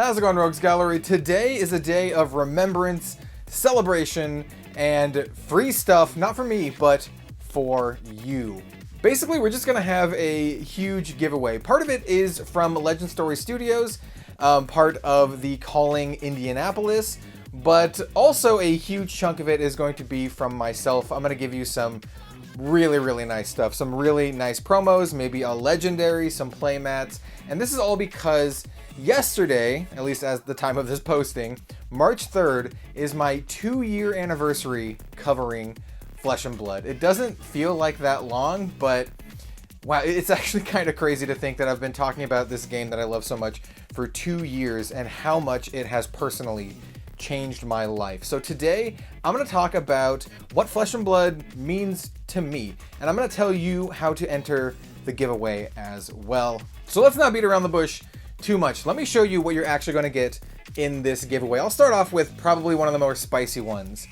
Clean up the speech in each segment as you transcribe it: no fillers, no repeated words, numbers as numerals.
How's it going, Rogues Gallery? Today is a day of remembrance, celebration, and free stuff, not for me, but for you. Basically, we're just gonna have a huge giveaway. Part of it is from Legend Story Studios, part of the Calling Indianapolis, but also a huge chunk of it is going to be from myself. I'm gonna give you some really nice stuff, some really nice promos, maybe a legendary, some playmats, and this is all because yesterday, at least as the time of this posting, March 3rd is my 2-year anniversary covering Flesh and Blood. It doesn't feel like that long, but wow, it's actually kind of crazy to think that I've been talking about this game that I love so much for 2 years and how much it has personally changed my life. So today, I'm going to talk about what Flesh and Blood means to me, and I'm going to tell you how to enter the giveaway as well. So let's not beat around the bush too much. Let me show you what you're actually going to get in this giveaway. I'll start off with probably one of the more spicy ones.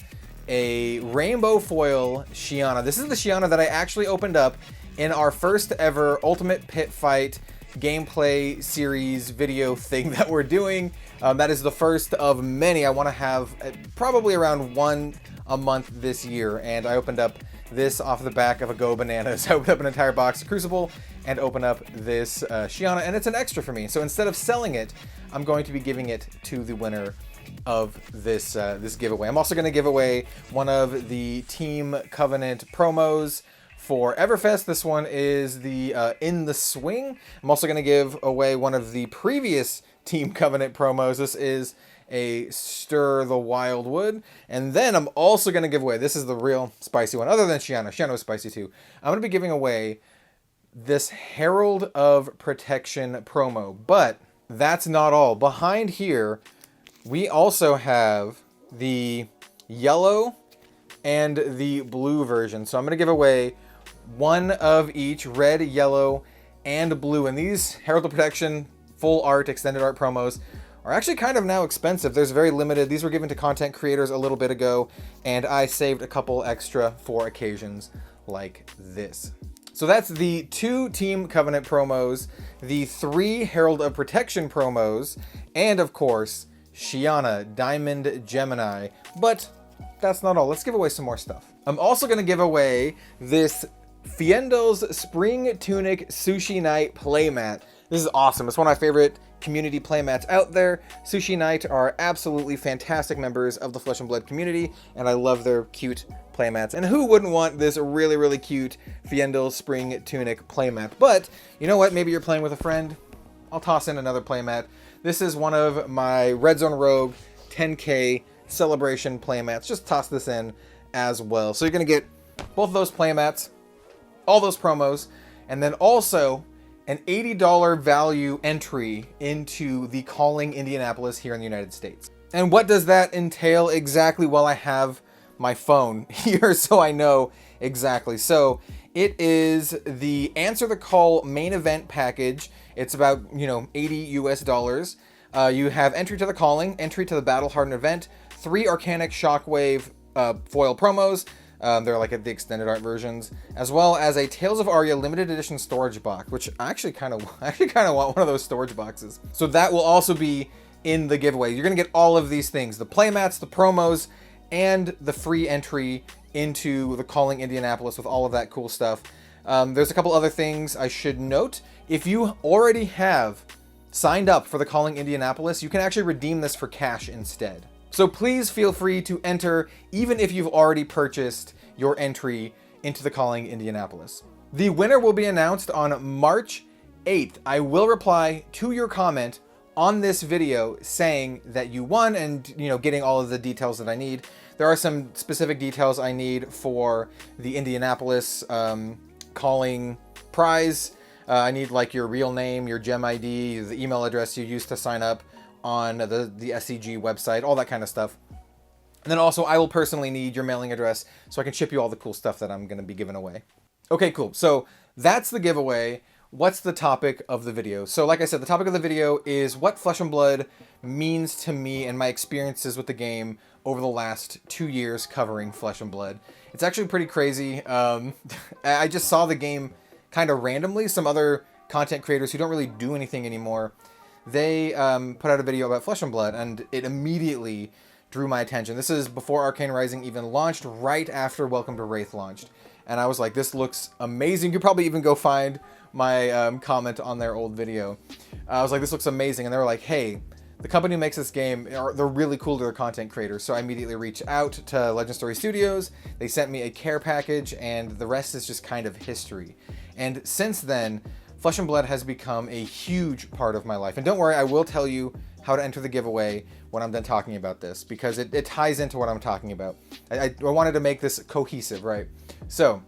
A rainbow foil Shiana. This is the Shiana that I actually opened up in our first ever Ultimate Pit Fight gameplay series video thing that we're doing. That is the first of many. I want to have probably around one a month this year, and I opened up this off the back of a Go Bananas. I opened up an entire box of Crucible and open up this Shiana, and it's an extra for me. So instead of selling it, I'm going to be giving it to the winner of this this giveaway. I'm also going to give away one of the Team Covenant promos for Everfest. This one is the In the Swing. I'm also going to give away one of the previous Team Covenant promos. This is a Stir the Wildwood. And then I'm also going to give away, this is the real spicy one, other than Shiana. Shiana was spicy too. I'm going to be giving away this Herald of Protection promo. But that's not all. Behind here, we also have the yellow and the blue version. So I'm going to give away one of each, red, yellow, and blue. And these Herald of Protection full art, extended art promos are actually kind of now expensive. There's very limited. These were given to content creators a little bit ago, and I saved a couple extra for occasions like this. So that's the 2 Team Covenant promos, the 3 Herald of Protection promos, and of course, Shiana, Diamond Gemini. But that's not all. Let's give away some more stuff. I'm also going to give away this Fiendo's Spring Tunic Sushi Night playmat. This is awesome. It's one of my favorite community playmats out there. Sushi Night are absolutely fantastic members of the Flesh and Blood community, and I love their cute playmats. And who wouldn't want this really cute Fiendo's Spring Tunic playmat? But you know what? Maybe you're playing with a friend. I'll toss in another playmat. This is one of my Red Zone Rogue 10K celebration playmats. Just toss this in as well. So you're going to get both of those playmats, all those promos, and then also an $80 value entry into the Calling Indianapolis here in the United States. And what does that entail exactly? Well, I have my phone here so I know exactly. So it is the Answer the Call main event package. It's about, $80 US. You have entry to the Calling, entry to the Battle Hardened event, 3 Arcanic Shockwave foil promos. They're like the extended art versions, as well as a Tales of Aria limited edition storage box, which I actually kind of want one of those storage boxes. So that will also be in the giveaway. You're gonna get all of these things: the playmats, the promos, and the free entry into the Calling Indianapolis with all of that cool stuff. There's a couple other things I should note. If you already have signed up for the Calling Indianapolis, you can actually redeem this for cash instead. So please feel free to enter, even if you've already purchased your entry into the Calling Indianapolis. The winner will be announced on March 8th. I will reply to your comment on this video saying that you won and, getting all of the details that I need. There are some specific details I need for the Indianapolis Calling prize. I need like your real name, your gem ID, the email address you used to sign up on the SCG website, all that kind of stuff. And then also I will personally need your mailing address so I can ship you all the cool stuff that I'm going to be giving away. Okay, cool. So that's the giveaway. What's the topic of the video? So like I said, the topic of the video is what Flesh and Blood means to me and my experiences with the game over the last 2 years covering Flesh and Blood. It's actually pretty crazy. I just saw the game kind of randomly. Some other content creators who don't really do anything anymore, they put out a video about Flesh and Blood, and it immediately drew my attention. This is before Arcane Rising even launched, right after Welcome to Wraith launched. And I was like, this looks amazing. You could probably even go find my comment on their old video. I was like, this looks amazing. And they were like, hey, the company who makes this game, they're really cool to their content creators. So I immediately reached out to Legend Story Studios. They sent me a care package, and the rest is just kind of history. And since then, Flesh and Blood has become a huge part of my life. And don't worry, I will tell you how to enter the giveaway when I'm done talking about this, because it ties into what I'm talking about. I wanted to make this cohesive, right? So,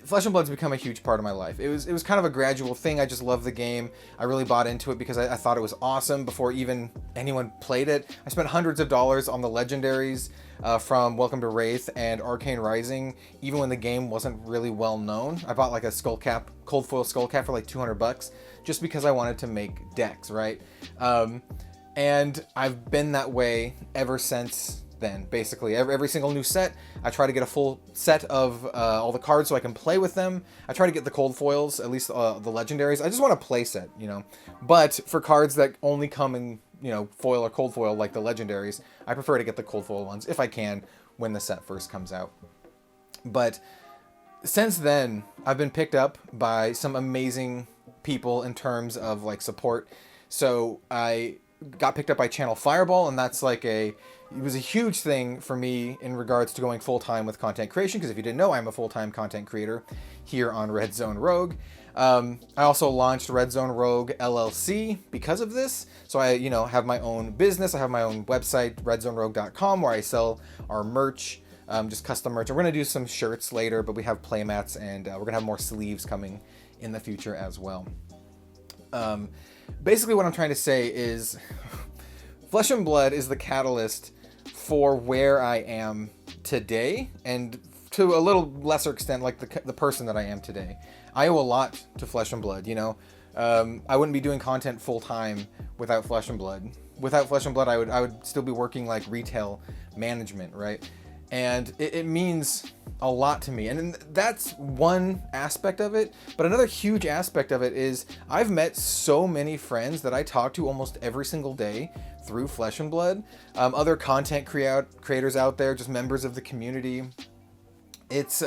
Flesh and Blood's become a huge part of my life. It was kind of a gradual thing. I just love the game. I really bought into it because I thought it was awesome before even anyone played it. I spent hundreds of dollars on the legendaries from Welcome to Wraith and Arcane Rising, even when the game wasn't really well known. I bought like a skullcap, cold foil skullcap for like $200 just because I wanted to make decks, right? And I've been that way ever since then. Basically, every single new set, I try to get a full set of all the cards so I can play with them. I try to get the cold foils, at least the legendaries. I just want a play set, you know. But for cards that only come in, you know, foil or cold foil, like the legendaries, I prefer to get the cold foil ones if I can when the set first comes out. But since then, I've been picked up by some amazing people in terms of like support. So I got picked up by Channel Fireball, and that's like it was a huge thing for me in regards to going full-time with content creation, because if you didn't know, I'm a full-time content creator here on Red Zone Rogue. I also launched Red Zone Rogue LLC because of this. So I, you know, have my own business. I have my own website, redzonerogue.com, where I sell our merch, just custom merch. We're going to do some shirts later, but we have playmats, and we're going to have more sleeves coming in the future as well. Basically what I'm trying to say is Flesh and Blood is the catalyst for where I am today, and to a little lesser extent, like the person that I am today. I owe a lot to Flesh and Blood, you know. I wouldn't be doing content full time without Flesh and Blood. Without Flesh and Blood, I would still be working like retail management, right? And it means a lot to me. And that's one aspect of it. But another huge aspect of it is I've met so many friends that I talk to almost every single day through Flesh and Blood. Other content creators out there, just members of the community. It's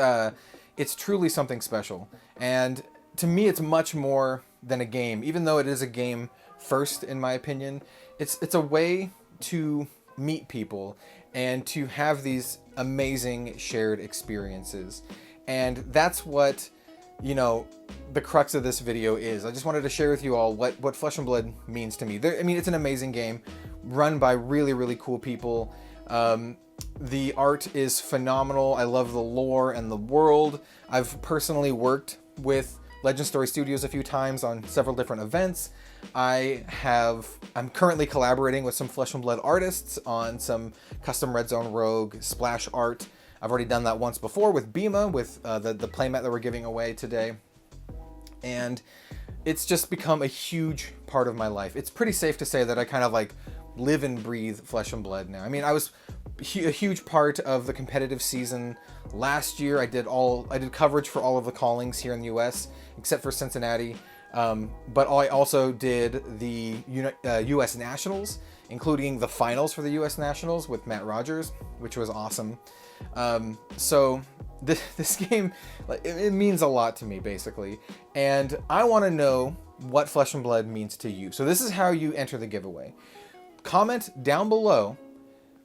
truly something special. And to me, it's much more than a game. Even though it is a game first, in my opinion, it's a way to meet people and to have these amazing shared experiences. And that's what, you know, the crux of this video is. I just wanted to share with you all what Flesh and Blood means to me. I mean, it's an amazing game run by really, really cool people. The art is phenomenal. I love the lore and the world. I've personally worked with Legend Story Studios a few times on several different events. I'm currently collaborating with some Flesh and Blood artists on some custom Red Zone Rogue splash art. I've already done that once before with Bima, with the playmat that we're giving away today. And it's just become a huge part of my life. It's pretty safe to say that I kind of like live and breathe Flesh and Blood now. I mean, I was a huge part of the competitive season last year. I did coverage for all of the callings here in the US, except for Cincinnati. But I also did the US Nationals, including the finals for the US Nationals with Matt Rogers, which was awesome. So this game, it means a lot to me, basically. And I want to know what Flesh and Blood means to you. So this is how you enter the giveaway. Comment down below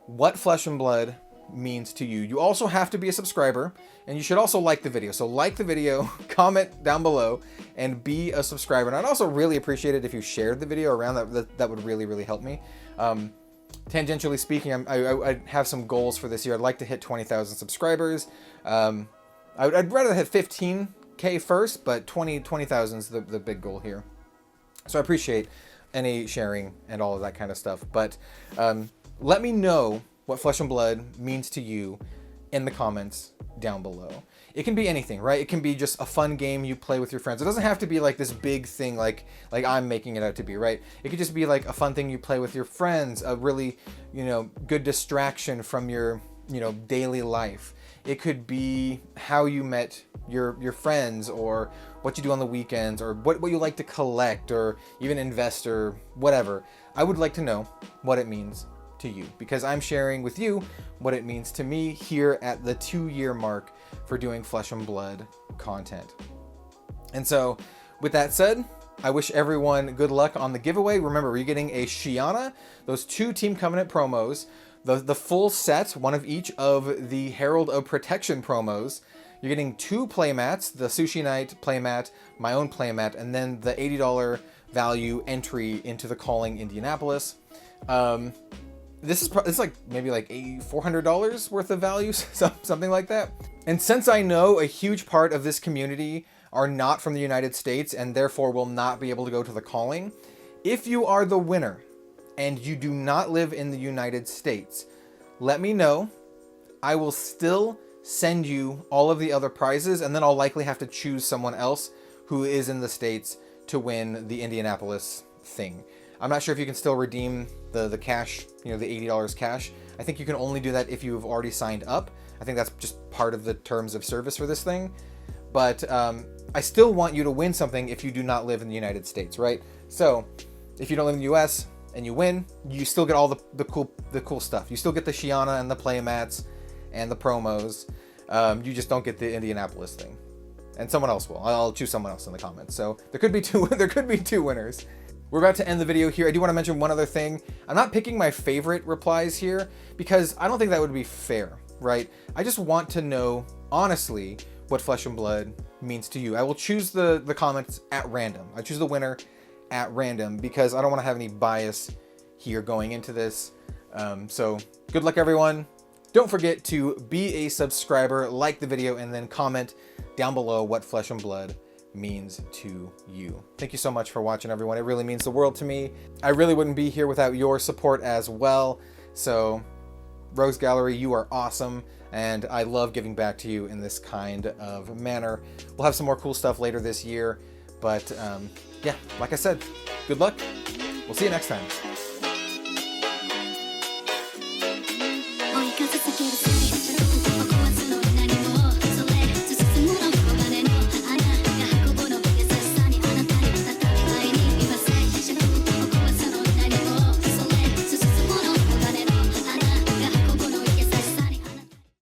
what Flesh and Blood means to you. You also have to be a subscriber, and you should also like the video. So like the video, comment down below, and be a subscriber. And I'd also really appreciate it if you shared the video around. That would really, really help me. Tangentially speaking, I have some goals for this year. I'd like to hit 20,000 subscribers. I'd rather hit 15K first, but 20,000 is the big goal here. So I appreciate any sharing and all of that kind of stuff. But let me know what Flesh and Blood means to you in the comments down below. It can be anything, right? It can be just a fun game you play with your friends. It doesn't have to be like this big thing like I'm making it out to be, right? It could just be like a fun thing you play with your friends, a really, good distraction from your, daily life. It could be how you met your friends, or what you do on the weekends, or what you like to collect, or even invest, or whatever. I would like to know what it means to you, because I'm sharing with you what it means to me here at the 2-year mark for doing Flesh and Blood content. And so with that said, I wish everyone good luck on the giveaway. Remember, you're getting a Shiana, those 2 Team Covenant promos, the full set, one of each of the Herald of Protection promos. You're getting 2 playmats, the Sushi Night playmat, my own playmat, and then the $80 value entry into the Calling Indianapolis. This is like maybe like $400 worth of value, something like that. And since I know a huge part of this community are not from the United States and therefore will not be able to go to the Calling, if you are the winner and you do not live in the United States, let me know. I will still send you all of the other prizes, and then I'll likely have to choose someone else who is in the States to win the Indianapolis thing. I'm not sure if you can still redeem the cash, the $80 cash. I think you can only do that if you've already signed up. I think that's just part of the terms of service for this thing. But I still want you to win something if you do not live in the United States, right? So if you don't live in the US and you win, you still get all the cool stuff. You still get the Shiana and the playmats and the promos. You just don't get the Indianapolis thing. And someone else will. I'll choose someone else in the comments. So there could be two winners. We're about to end the video here. I do want to mention one other thing. I'm not picking my favorite replies here because I don't think that would be fair, right? I just want to know, honestly, what Flesh and Blood means to you. I will choose the comments at random. I choose the winner at random because I don't want to have any bias here going into this. So good luck, everyone. Don't forget to be a subscriber, like the video, and then comment down below what Flesh and Blood means to you. Thank you so much for watching, everyone. It really means the world to me. I really wouldn't be here without your support as well. So Rogues Gallery, you are awesome, and I love giving back to you in this kind of manner. We'll have some more cool stuff later this year, but yeah, like I said, good luck. We'll see you next time.